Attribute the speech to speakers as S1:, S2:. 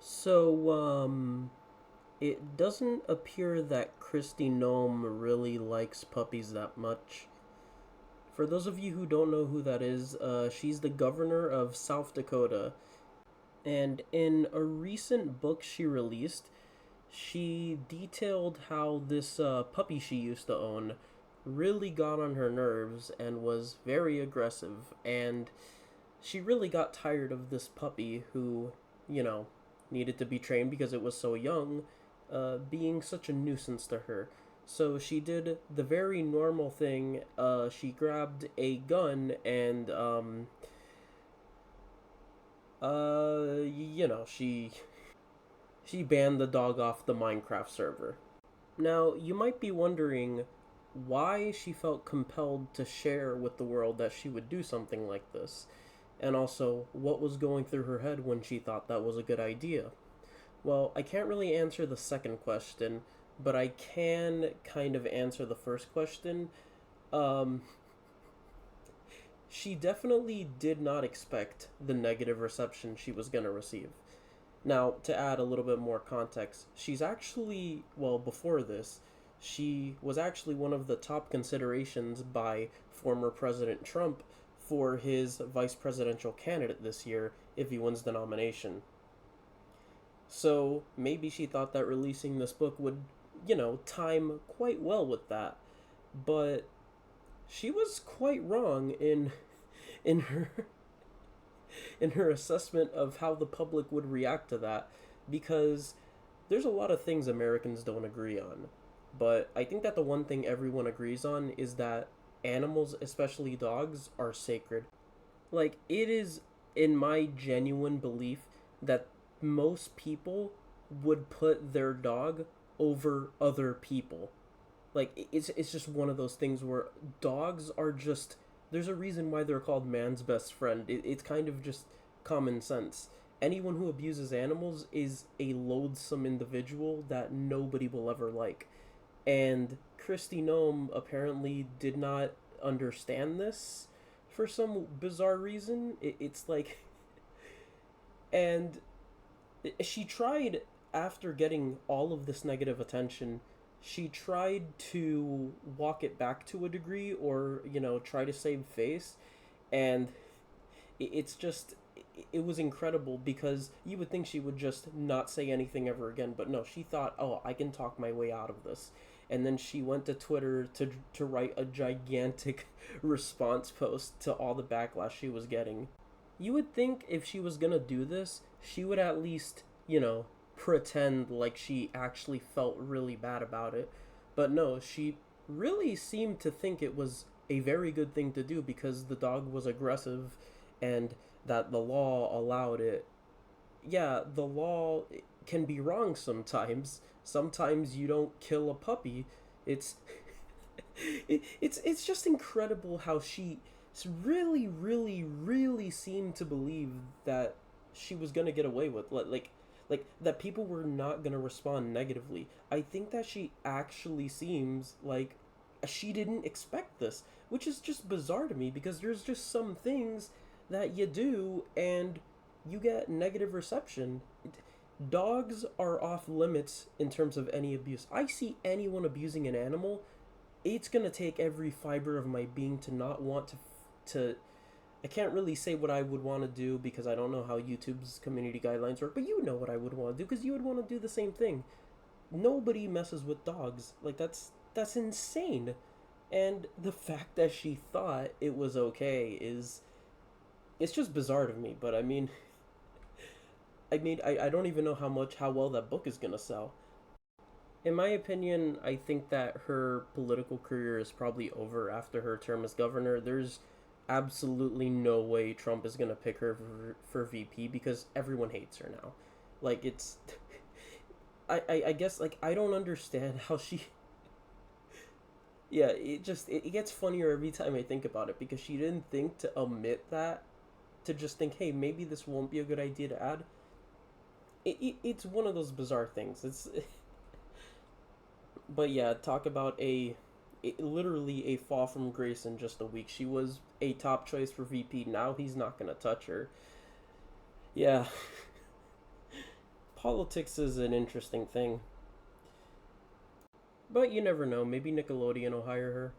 S1: So, it doesn't appear that Kristi Noem really likes puppies that much. For those of you who don't know who that is, she's the governor of South Dakota. And in a recent book she released, she detailed how this puppy she used to own really got on her nerves and was very aggressive. And she really got tired of this puppy who, you know, needed to be trained because it was so young, being such a nuisance to her. So she did the very normal thing. She grabbed a gun and, she banned the dog off the Minecraft server. Now, you might be wondering why she felt compelled to share with the world that she would do something like this, and also what was going through her head when she thought that was a good idea. Well, I can't really answer the second question, but I can kind of answer the first question. Um, she definitely did not expect the negative reception she was going to receive. Now, to add a little bit more context, she's actually, well, before this, she was actually one of the top considerations by former President Trump for his vice presidential candidate this year if he wins the nomination. So maybe she thought that releasing this book would, time quite well with that. But she was quite wrong in her in her assessment of how the public would react to that, because there's a lot of things Americans don't agree on. But I think that the one thing everyone agrees on is that animals, especially dogs, are sacred. Like, it is in my genuine belief that most people would put their dog over other people. Like, it's just one of those things where dogs are just, there's a reason why they're called man's best friend. It's kind of just common sense. Anyone who abuses animals is a loathsome individual that nobody will ever like. And Kristi Noem apparently did not understand this for some bizarre reason. It's like, and she tried, after getting all of this negative attention, she tried to walk it back to a degree, or try to save face. And it's just, it was incredible, because you would think she would just not say anything ever again, but no, she thought, oh, I can talk my way out of this. And then she went to Twitter to write a gigantic response post to all the backlash she was getting. You would think if she was gonna do this, she would at least, pretend like she actually felt really bad about it. But no, she really seemed to think it was a very good thing to do because the dog was aggressive and that the law allowed it. Yeah, the law can be wrong sometimes. Sometimes you don't kill a puppy. It's it's just incredible how she really, really, really seemed to believe that she was gonna get away with, like that people were not gonna respond negatively. I think that she actually seems like she didn't expect this, which is just bizarre to me, because there's just some things that you do and you get negative reception. Dogs are off limits in terms of any abuse. I see anyone abusing an animal, it's gonna take every fiber of my being to not want to. I can't really say what I would want to do because I don't know how YouTube's community guidelines work, but you know what I would want to do because you would want to do the same thing. Nobody messes with dogs. Like, that's insane. And the fact that she thought it was okay is, it's just bizarre to me. But I don't even know how well that book is gonna sell. In my opinion, I think that her political career is probably over after her term as governor. There's absolutely no way Trump is gonna pick her for VP because everyone hates her now. Like, it's, I guess, like, I don't understand how she. Yeah, it gets funnier every time I think about it, because she didn't think to omit that, to just think, hey, maybe this won't be a good idea to add. It's one of those bizarre things. It's But yeah, talk about literally a fall from grace in just a week. She was a top choice for VP. Now he's not gonna touch her. Yeah, Politics is an interesting thing, but you never know. Maybe Nickelodeon will hire her.